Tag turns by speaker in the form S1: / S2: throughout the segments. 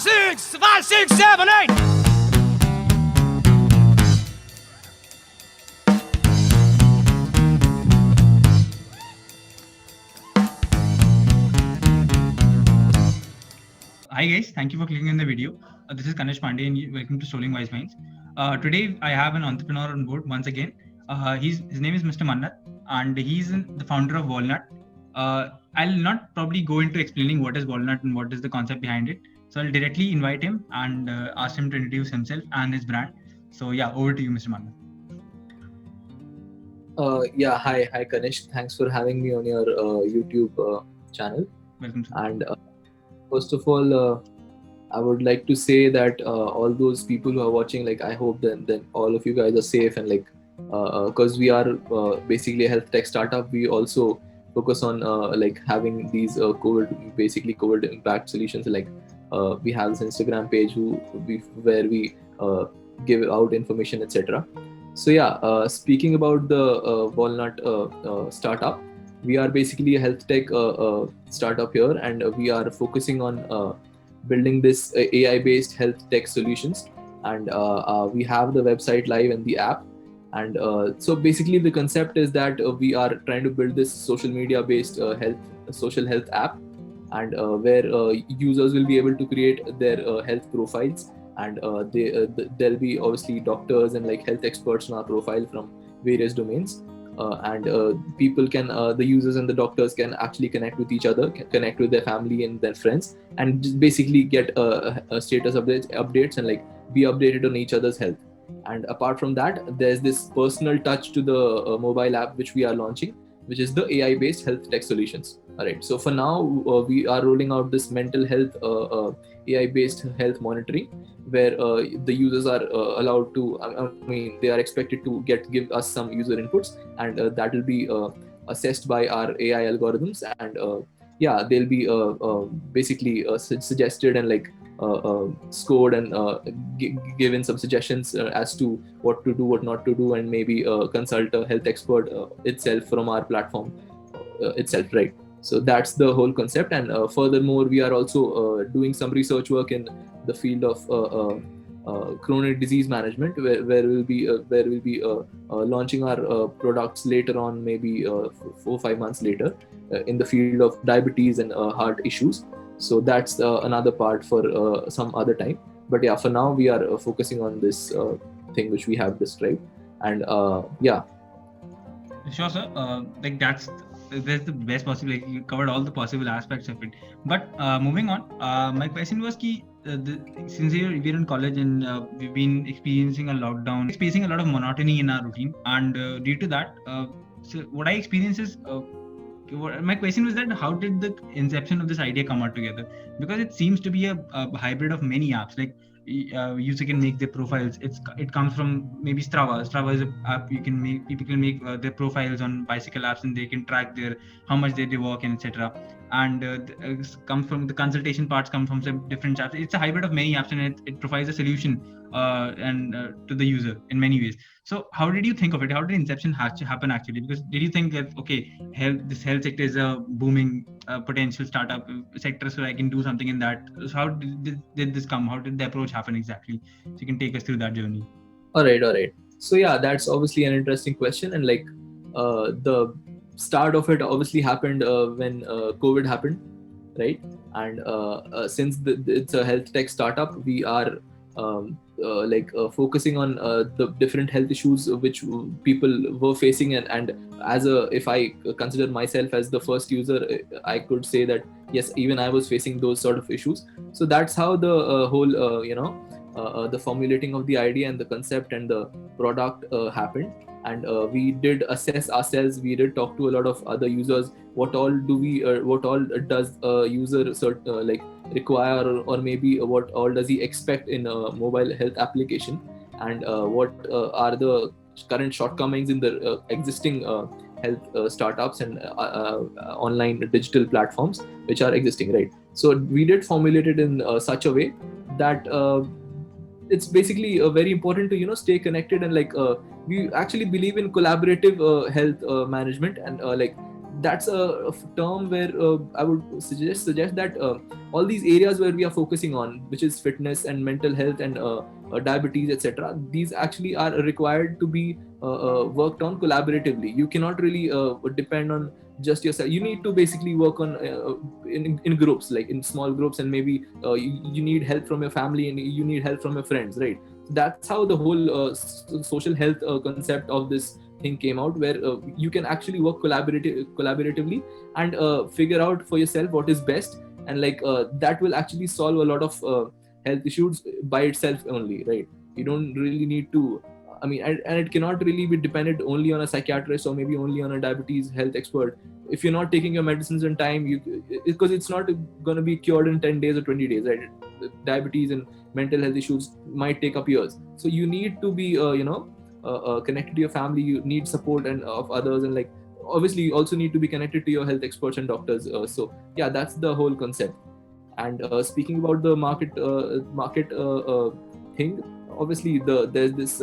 S1: Five, six, seven, eight.
S2: Hi guys, thank you for clicking on the video. This is Kanesh Pandey and welcome to Strolling Wise Minds. Today I have an entrepreneur on board once again. His name is Mr. Mannat and he's the founder of Walnut. I'll not probably go into explaining what is Walnut and what is the concept behind it. So I'll directly invite him and ask him to introduce himself and his brand. So yeah, over to you, Mr. Mannat.
S3: Hi Kanish. Thanks for having me on your YouTube channel.
S2: Welcome. Sir.
S3: And first of all, I would like to say that all those people who are watching, like, I hope then all of you guys are safe and because we are basically a health tech startup, we also focus on having these COVID impact solutions. We have this Instagram page where we give out information, etc. So speaking about the Walnut startup, we are basically a health tech startup here, and we are focusing on building this AI-based health tech solutions. And we have the website live and the app. And so basically the concept is that we are trying to build this social media-based social health app, and where users will be able to create their health profiles. And there'll be obviously doctors and health experts on our profile from various domains, and the users and the doctors can actually connect with each other, connect with their family and their friends, and just basically get a status updates and be updated on each other's health. And apart from that, there's this personal touch to the mobile app which we are launching, which is the AI-based health tech solutions. All right. So for now, we are rolling out this mental health AI-based health monitoring, where the users are allowed to. They are expected to give us some user inputs, and that will be assessed by our AI algorithms, and they'll be basically suggested and scored and given some suggestions as to what to do, what not to do, and maybe consult a health expert itself from our platform itself, right? So that's the whole concept. And furthermore, we are also doing some research work in the field of chronic disease management, where we'll be launching our products later on, maybe 4-5 months later, in the field of diabetes and heart issues. So that's another part for some other time. But yeah, for now we are focusing on this thing which we have described. And
S2: Sure, sir. That's the best possible. You covered all the possible aspects of it. But moving on, my question was since we're in college and we've been experiencing a lockdown, experiencing a lot of monotony in our routine, and due to that, so what I experienced is. My question was that how did the inception of this idea come out together? Because it seems to be a hybrid of many apps. User can make their profiles. It comes from maybe Strava. Strava is an app you can make. People can make their profiles on bicycle apps, and they can track how much they walk and etc. And comes from the consultation parts come from some different apps. It's a hybrid of many apps, and it provides a solution to the user in many ways. So how did you think of it? How did inception happen actually? Because did you think that this health sector is a booming potential startup sector, so I can do something in that? So how did this come? How did the approach happen exactly? So you can take us through that journey.
S3: All right. So yeah, that's obviously an interesting question, and the start of it obviously happened when COVID happened, right? And since it's a health tech startup, we are focusing on the different health issues which people were facing, and if I consider myself as the first user, I could say that yes, even I was facing those sort of issues. So that's how the whole the formulating of the idea and the concept and the product happened. And we did assess ourselves. We did talk to a lot of other users. What all does a user require, or maybe what all does he expect in a mobile health application, and what are the current shortcomings in the existing health startups and online digital platforms which are existing, right? So we did formulate it in such a way that it's basically very important to stay connected, and we actually believe in collaborative health management, and that's a term where I would suggest that all these areas where we are focusing on, which is fitness and mental health and diabetes, etc., these actually are required to be worked on collaboratively. You cannot really depend on just yourself. You need to basically work on in groups, like in small groups, and maybe you need help from your family and you need help from your friends, right? That's how the whole social health concept of this thing came out, where you can actually work collaboratively and figure out for yourself what is best, and like that will actually solve a lot of health issues by itself only, right? You don't really need to, I mean, and it cannot really be dependent only on a psychiatrist or maybe only on a diabetes health expert. If you're not taking your medicines in time, because it's not going to be cured in 10 days or 20 days, right? Diabetes and mental health issues might take up years, so you need to be connected to your family. You need support and of others, and like obviously you also need to be connected to your health experts and doctors. So yeah, that's the whole concept. And speaking about the market thing, obviously there's this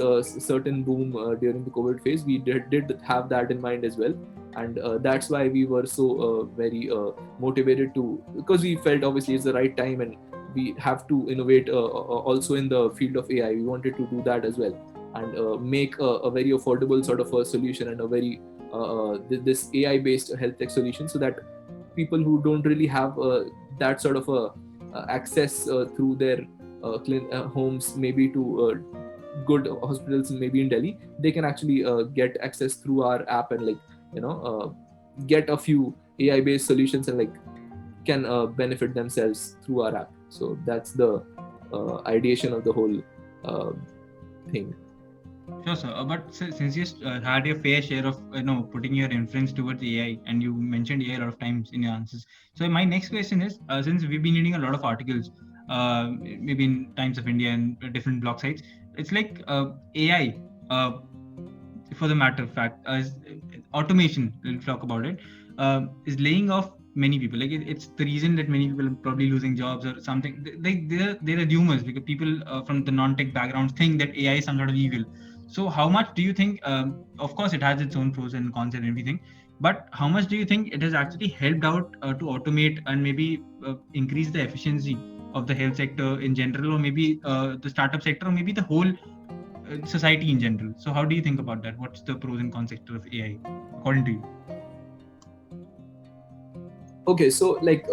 S3: certain boom during the COVID phase. We did have that in mind as well, and that's why we were so very motivated to, because we felt obviously it's the right time and we have to innovate also in the field of AI. We wanted to do that as well, and make a very affordable sort of a solution, and a very this AI based health tech solution, so that people who don't really have that sort of access through their homes, maybe to good hospitals maybe in Delhi, they can actually get access through our app, and like get a few AI based solutions, and like can benefit themselves through our app. So that's the ideation of the whole thing.
S2: Sure, sir. But since you had your fair share of putting your influence towards AI, and you mentioned AI a lot of times in your answers, so my next question is, since we've been reading a lot of articles, maybe in Times of India and different blog sites, it's like AI, for the matter of fact, automation. We'll talk about it. Is laying off many people. Like it's the reason that many people are probably losing jobs or something. They're rumors, because people from the non-tech backgrounds think that AI is some sort of evil. So how much do you think, of course it has its own pros and cons and everything, but how much do you think it has actually helped out to automate and maybe increase the efficiency of the health sector in general, or maybe the startup sector, or maybe the whole society in general? So how do you think about that? What's the pros and cons sector of AI according to you?
S3: Okay, so like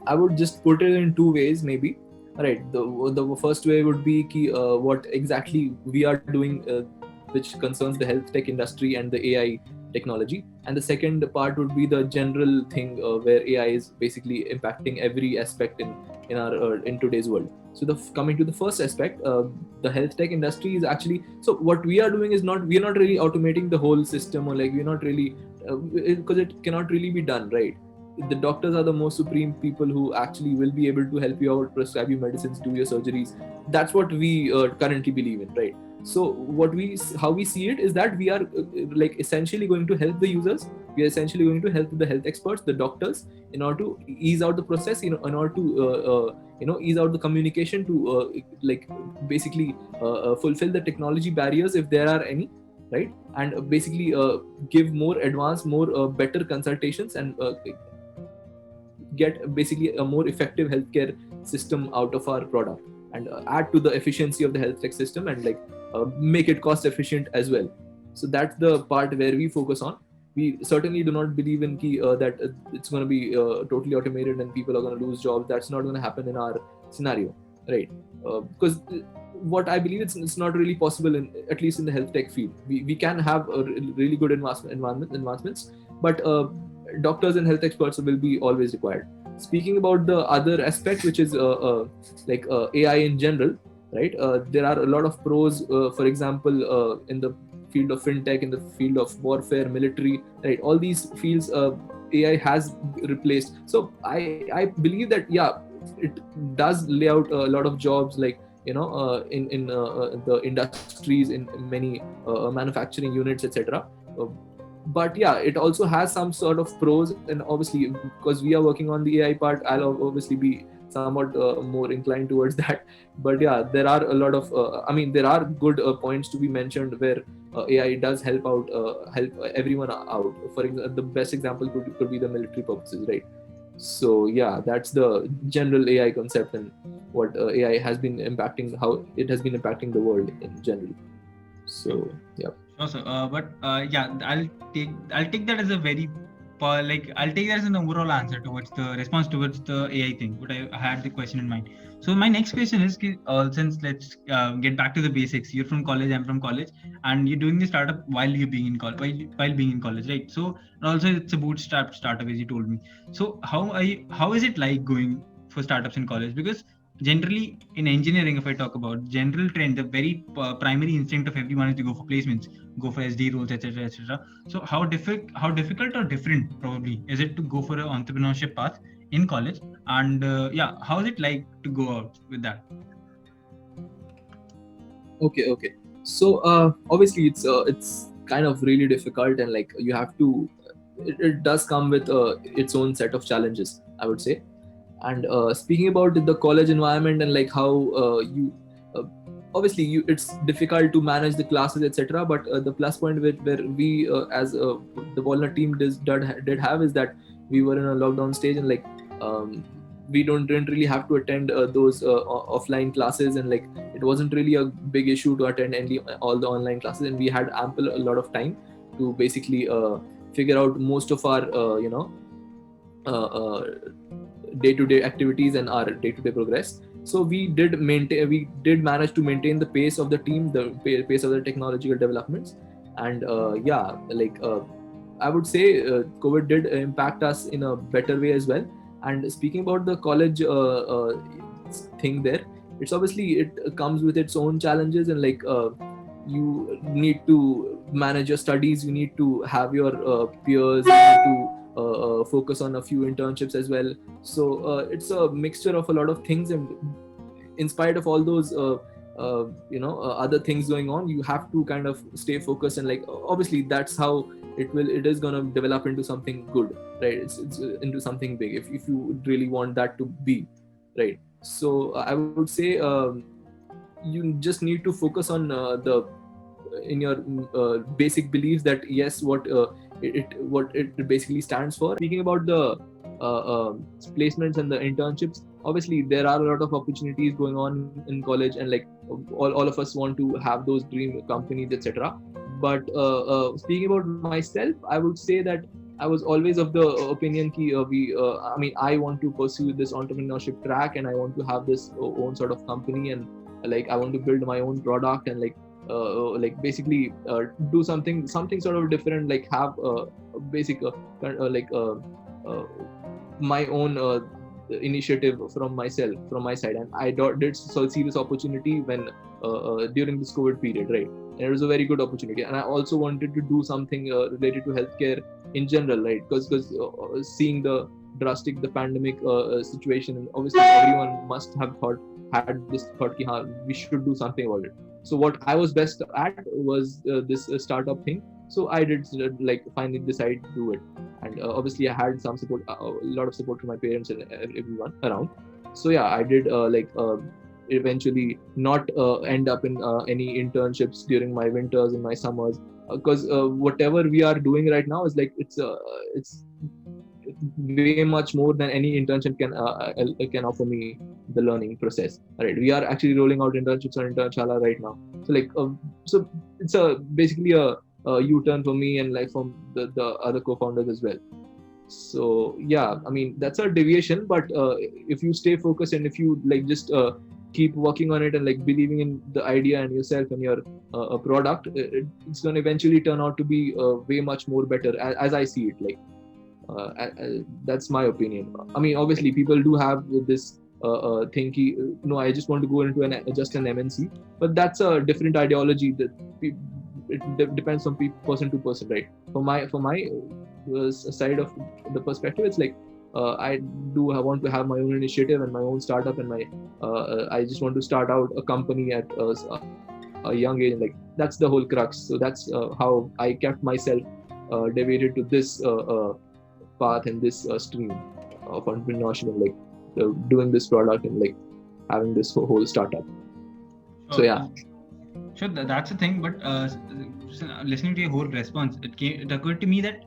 S3: I would just put it in two ways maybe. All right, the first way would be what exactly we are doing, which concerns the health tech industry and the AI technology, and the second part would be the general thing where AI is basically impacting every aspect in our in today's world. So coming to the first aspect, the health tech industry is actually, so what we are doing is we are not really automating the whole system, or like we're not really because it cannot really be done, right? The doctors are the most supreme people who actually will be able to help you out, prescribe you medicines, do your surgeries. That's what we currently believe in, right? So how we see it is that we are like essentially going to help the users. We are essentially going to help the health experts, the doctors, in order to ease out the process, in order to ease out the communication, to like basically fulfill the technology barriers if there are any, right? And basically give more advanced, more better consultations, and get basically a more effective healthcare system out of our product, and add to the efficiency of the health tech system, and like make it cost efficient as well. So that's the part where we focus on. We certainly do not believe in that it's going to be totally automated and people are going to lose jobs. That's not going to happen in our scenario, right? Because what I believe, it's not really possible, at least in the health tech field. We can have a really good advancements, but doctors and health experts will be always required. Speaking about the other aspect, which is like AI in general, right? There are a lot of pros, for example, in the field of fintech, in the field of warfare, military, right? All these fields AI has replaced. So I believe that, yeah, it does lay out a lot of jobs, like in the industries, in many manufacturing units, etc. But yeah, it also has some sort of pros, and obviously because we are working on the AI part, I'll obviously be somewhat more inclined towards that. But yeah, there are a lot of there are good points to be mentioned where AI does help everyone out. For example, the best example could be the military purposes, right? So yeah, that's the general AI concept and what AI has been impacting, how it has been impacting the world in general. So yeah.
S2: Sure, sir. But yeah, I'll take that as a very I'll take that as an overall answer towards the response towards the AI thing. But I had the question in mind. So my next question is, since let's get back to the basics. You're from college, I'm from college, and you're doing the startup while you're being in college, while being in college, right? So and also it's a bootstrap startup, as you told me. So how is it like going for startups in college? Because generally in engineering, if I talk about general trend, the very primary instinct of everyone is to go for placements, go for SD roles, etc., etc. So how difficult or different probably is it to go for an entrepreneurship path in college? And yeah, how is it like to go out with that?
S3: Okay. So obviously it's kind of really difficult, and like you have to. It does come with its own set of challenges, I would say. And speaking about the college environment and like how you obviously it's difficult to manage the classes, etc. But the plus point where we as the Walnut team did have is that we were in a lockdown stage, and like we didn't really have to attend those offline classes, and like it wasn't really a big issue to attend all the online classes, and we had a lot of time to basically figure out most of our uh, uh, day-to-day activities and our day-to-day progress. So we did manage to maintain the pace of the team, the pace of the technological developments. And I would say COVID did impact us in a better way as well. And speaking about the college thing there, it's obviously it comes with its own challenges, and like you need to manage your studies, you need to have your peers, you need to focus on a few internships as well. So it's a mixture of a lot of things, and in spite of all those other things going on, you have to kind of stay focused, and like obviously that's how it is going to develop into something good, right? It's into something big if you really want that to be, right? So I would say you just need to focus on the in your basic beliefs that yes, what it basically stands for. Speaking about the placements and the internships, obviously there are a lot of opportunities going on in college, and like all of us want to have those dream companies, etc. But speaking about myself, I would say that I was always of the opinion I want to pursue this entrepreneurship track, and I want to have this own sort of company, and like I want to build my own product, and basically do something sort of different, like have basic my own initiative from my side. And I did see this opportunity when during this COVID period, right? And it was a very good opportunity, and I also wanted to do something related to healthcare in general, right? Because seeing the pandemic situation, and obviously everyone must have had this thought ki, we should do something about it. So what I was best at was this startup thing. So I did finally decide to do it, and obviously I had some support, a lot of support from my parents and everyone around. So yeah, I did eventually not end up in any internships during my winters and my summers, because whatever we are doing right now is like it's way much more than any internship can offer me the learning process. Right, we are actually rolling out internships on Internshala right now. So it's basically a U-turn for me, and like from the other co-founders as well. So yeah, I mean that's a deviation, but if you stay focused and if you like just keep working on it and like believing in the idea and yourself and your product, it's going to eventually turn out to be way much more better as I see it. Like that's my opinion. I mean, obviously people do have this thinking, no, I just want to go into just an MNC, but that's a different ideology that it depends on person to person, right? For my side of the perspective, it's like I want to have my own initiative and my own startup, and I just want to start out a company at a young age, and like that's the whole crux. So that's how I kept myself deviated to this path and this stream of entrepreneurship, and like doing this product and like having this whole startup. So yeah.
S2: Sure, that's the thing. But listening to your whole response, it occurred to me that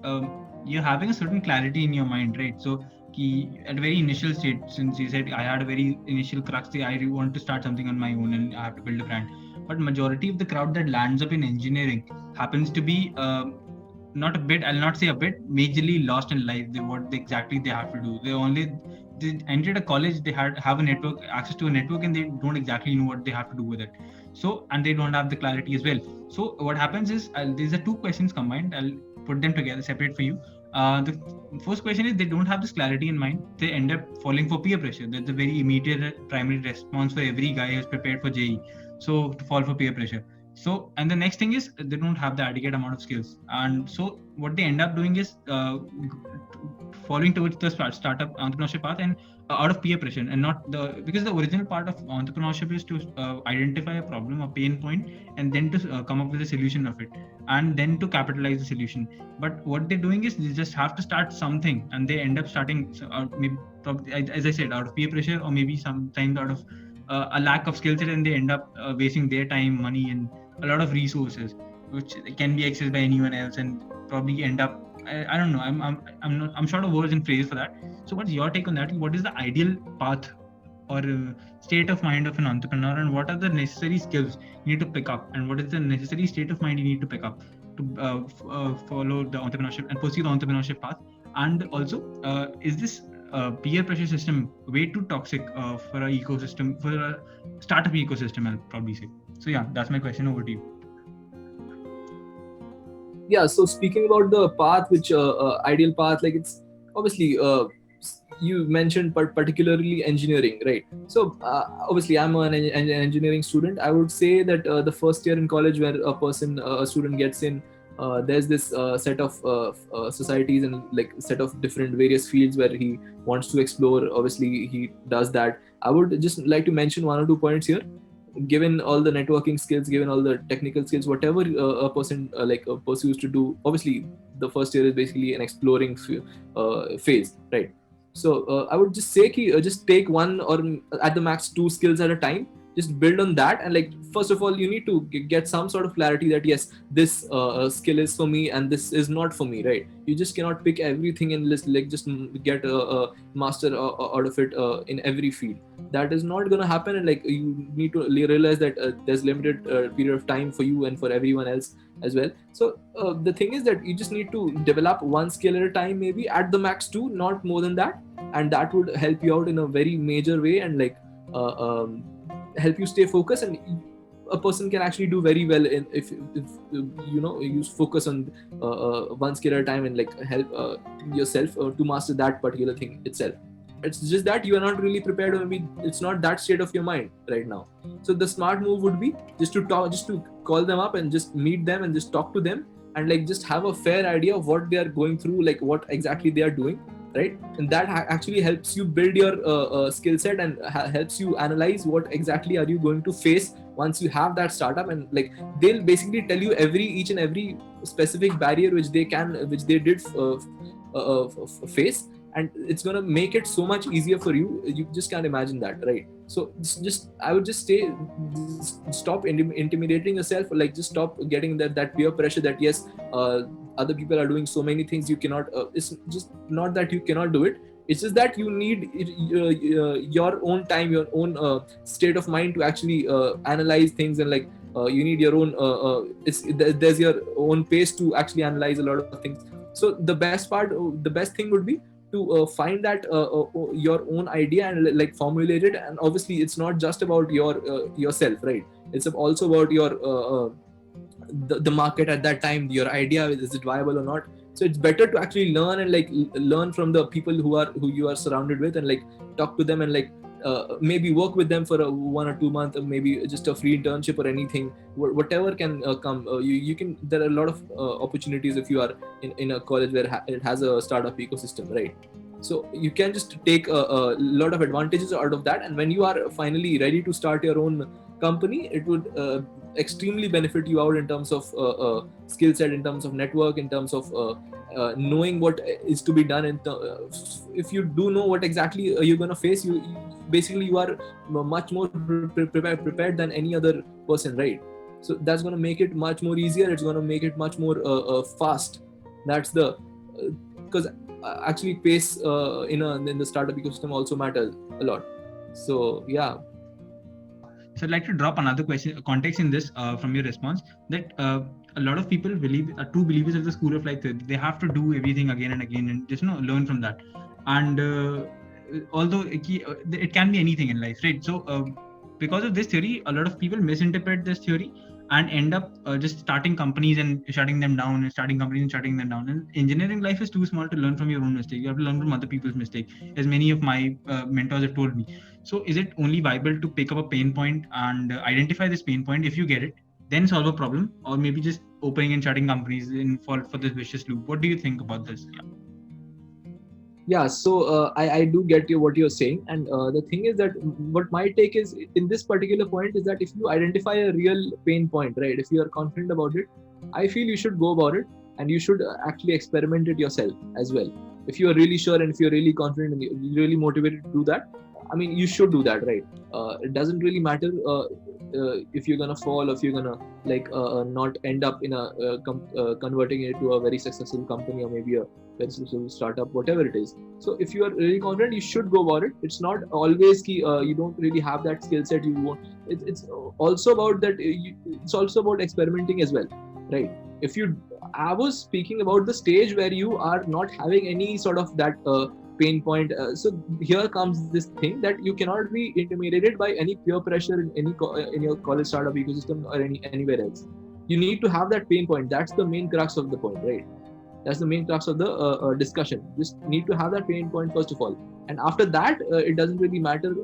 S2: you're having a certain clarity in your mind, right? So at a very initial stage, since you said I had a very initial crux, I want to start something on my own and I have to build a brand. But majority of the crowd that lands up in engineering happens to be not a bit, I'll not say a bit, majorly lost in life. Exactly they have to do. They entered a college, they have a network, access to a network, and they don't exactly know what they have to do with it. So, and they don't have the clarity as well. So what happens is, these are two questions combined. I'll put them together, separate for you. The first question is, they don't have this clarity in mind. They end up falling for peer pressure. That's the very immediate primary response for every guy who's prepared for JEE. So to fall for peer pressure. So, and the next thing is, they don't have the adequate amount of skills. And so what they end up doing is following towards the startup entrepreneurship path, and out of peer pressure, and not because the original part of entrepreneurship is to identify a problem, a pain point, and then to come up with a solution of it, and then to capitalize the solution. But what they're doing is, they just have to start something, and they end up starting maybe, as I said, out of peer pressure, or maybe sometimes out of a lack of skill set, and they end up wasting their time, money, and a lot of resources, which can be accessed by anyone else, and probably end up, I don't know, I'm short of words and phrases for that. So what's your take on that? What is the ideal path or state of mind of an entrepreneur, and what are the necessary skills you need to pick up, and what is the necessary state of mind you need to pick up to follow the entrepreneurship and pursue the entrepreneurship path? And also, is this peer pressure system way too toxic for an ecosystem, for a startup ecosystem, I'll probably say. So yeah, that's my question. Over to you.
S3: Yeah, so speaking about the path, which ideal path, like it's obviously you mentioned particularly engineering, right? So obviously I'm an engineering student. I would say that the first year in college where a student gets in, there's this set of societies and like set of different various fields where he wants to explore. Obviously he does that. I would just like to mention 1 or 2 points here. Given all the networking skills, given all the technical skills, whatever a person pursues to do, obviously the first year is basically an exploring phase, right? So I would just say just take 1 or at the max 2 skills at a time. Just build on that, and like first of all you need to get some sort of clarity that yes, this skill is for me and this is not for me, right? You just cannot pick everything and like just get a master out of it in every field. That is not going to happen, and like you need to realize that there's limited period of time for you and for everyone else as well. So the thing is that you just need to develop 1 skill at a time, maybe at the max 2, not more than that, and that would help you out in a very major way, and like help you stay focused, and a person can actually do very well if you know, you focus on 1 skill at a time and like help yourself to master that particular thing itself. It's just that you are not really prepared, or maybe it's not that state of your mind right now. So the smart move would be just to call them up and just meet them and just talk to them, and like just have a fair idea of what they are going through, like what exactly they are doing, right? And that actually helps you build your skill set, and helps you analyze what exactly are you going to face once you have that startup. And like they'll basically tell you each and every specific barrier which they did face, and it's going to make it so much easier for you. You just can't imagine that, right? So just I would just say, stop intimidating yourself, like just stop getting that peer pressure that yes, other people are doing so many things, you cannot. It's just not that you cannot do it, it's just that you need your own time, your own state of mind to actually analyze things, and like you need your own there's your own pace to actually analyze a lot of things. So the best thing would be to find that your own idea and like formulate it. And obviously it's not just about yourself, right? It's also about your the market at that time. Your idea, is it viable or not? So it's better to actually learn and like learn from the people who you are surrounded with, and like talk to them, and like maybe work with them for 1 or 2 months, or maybe just a free internship or anything, whatever can come. You can, there are a lot of opportunities if you are in a college where it has a startup ecosystem, right? So you can just take a lot of advantages out of that, and when you are finally ready to start your own company, it would extremely benefit you out in terms of skill set, in terms of network, in terms of knowing what is to be done. If you do know what exactly you're going to face, you basically you are much more prepared than any other person, right? So that's going to make it much more easier. It's going to make it much more fast. That's the because actually pace in the startup ecosystem also matters a lot. So yeah.
S2: So I'd like to drop another question, context in this from your response, that a lot of people are true believers of the school of life theory. They have to do everything again and again and just learn from that. And although it can be anything in life, right? So because of this theory, a lot of people misinterpret this theory and end up just starting companies and shutting them down, and starting companies and shutting them down. And engineering life is too small to learn from your own mistake. You have to learn from other people's mistake, as many of my mentors have told me. So is it only viable to pick up a pain point and identify this pain point? If you get it, then solve a problem, or maybe just opening and shutting companies in for this vicious loop? What do you think about this?
S3: Yeah, so I do get what you're saying, and the thing is that what my take is in this particular point is that if you identify a real pain point, right, if you are confident about it, I feel you should go about it, and you should actually experiment it yourself as well. If you are really sure and if you're really confident and you're really motivated to do that, I mean, you should do that, right? It doesn't really matter if you're gonna fall, or if you're gonna not end up in converting it to a very successful company, or maybe a very successful startup, whatever it is. So if you are really confident, you should go about it. It's not always you don't really have that skill set. You won't. It's also about that. It's also about experimenting as well, right? I was speaking about the stage where you are not having any sort of that pain point. So here comes this thing that you cannot be intimidated by any peer pressure in your college startup ecosystem or anywhere else. You need to have that pain point. That's the main crux of the point, right? That's the main crux of the discussion. Just need to have that pain point first of all, and after that, it doesn't really matter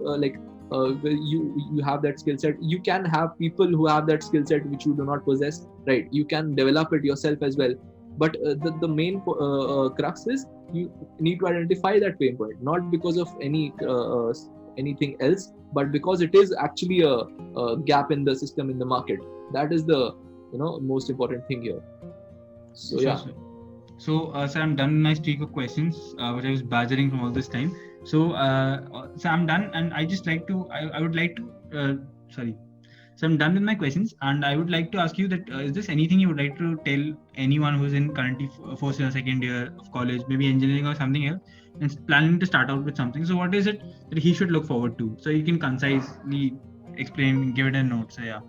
S3: you have that skill set. You can have people who have that skill set which you do not possess, right? You can develop it yourself as well. But the main crux is you need to identify that pain point, not because of anything else, but because it is actually a gap in the system, in the market. That is the most important thing here. So yeah.
S2: So, sir, I'm done with my streak of questions, which I was badgering from all this time. So I'm done, and I just like to, I would like to, sorry. So I'm done with my questions, and I would like to ask you that is there anything you would like to tell anyone who's in currently first or second year of college, maybe engineering or something else, and planning to start out with something? So what is it that he should look forward to? So you can concisely explain, give it a note. So yeah.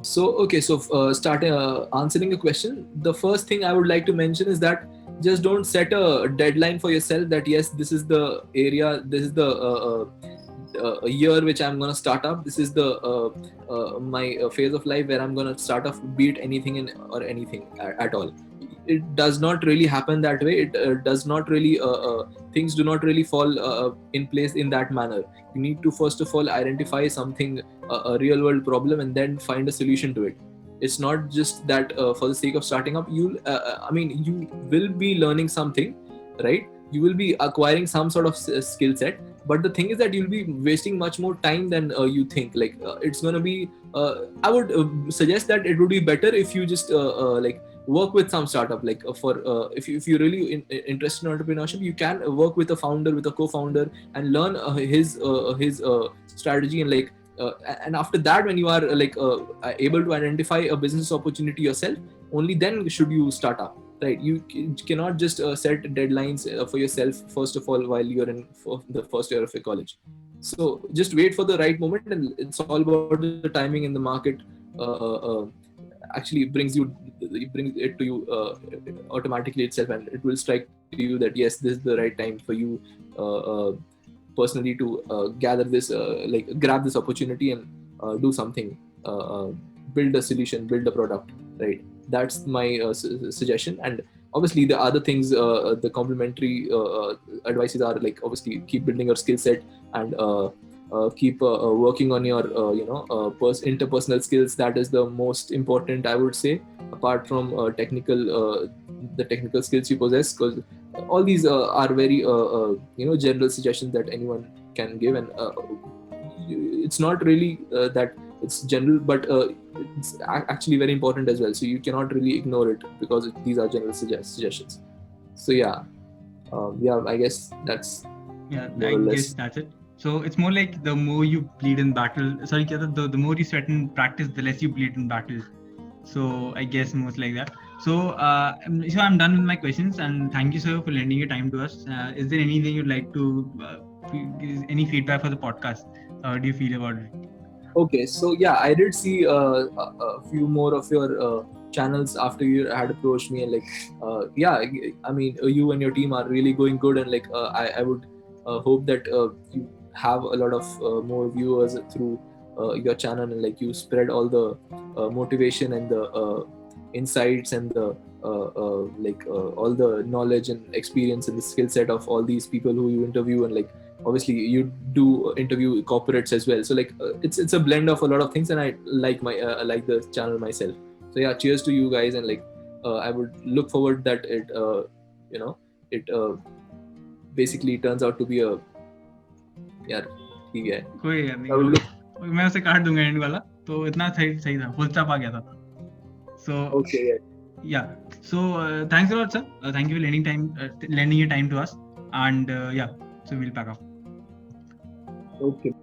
S3: So start answering a question. The first thing I would like to mention is that just don't set a deadline for yourself that yes, this is the area, this is the year which I'm gonna start up. This is the my phase of life where I'm gonna start off, be it anything or anything at all. It does not really happen that way. It does not really things do not really fall in place in that manner. You need to first of all identify something, a real world problem, and then find a solution to it. It's not just that for the sake of starting up, you will be learning something, right? You will be acquiring some sort of skill set, but the thing is that you'll be wasting much more time than you think. It's going to be I would suggest that it would be better if you just work with some startup. If you're really interested in entrepreneurship, you can work with a founder, with a co-founder, and learn his strategy, and after that, when you are able to identify a business opportunity yourself, only then should you start up, right? You cannot just set deadlines for yourself first of all while you're in the first year of your college. So just wait for the right moment, and it's all about the timing in the market. Actually brings it to you automatically itself, and it will strike to you that yes, this is the right time for you personally to gather this grab this opportunity and do something, build a solution, build a product, right? That's my suggestion. And obviously the other things, the complementary advices are obviously keep building your skill set, and keep working on your interpersonal skills. That is the most important, I would say, apart from the technical skills you possess, because all these are very general suggestions that anyone can give, and it's not really that it's general, but it's actually very important as well. So you cannot really ignore it because these are general suggestions. So yeah, I guess that's
S2: Yeah,
S3: more
S2: I
S3: or less.
S2: guess that's it. So it's more like the more you bleed in battle, sorry, the more you sweat in practice, the less you bleed in battle. So I guess most like that. So so I'm done with my questions, and thank you, sir, for lending your time to us. Is there anything you'd like to, any feedback for the podcast? How do you feel about it?
S3: Okay, so yeah, I did see a few more of your channels after you had approached me, and like, yeah, I mean, you and your team are really going good, and like, I would hope that you have a lot of more viewers through your channel, and like you spread all the motivation and the insights and the all the knowledge and experience and the skill set of all these people who you interview, and like obviously you do interview corporates as well, so like it's a blend of a lot of things, and I like I like the channel myself. So yeah, cheers to you guys, and like I would look forward that it it basically turns out to be a यार ठीक है
S2: कोई यार
S3: I will
S2: नहीं, मैं उसे काट दूंगा एंड वाला, तो इतना सही सही था, फुल स्टॉप आ गया था. So
S3: okay
S2: yeah, so thanks a lot, sir. Thank you for lending your time to us, and yeah, so we'll pack up.
S3: okay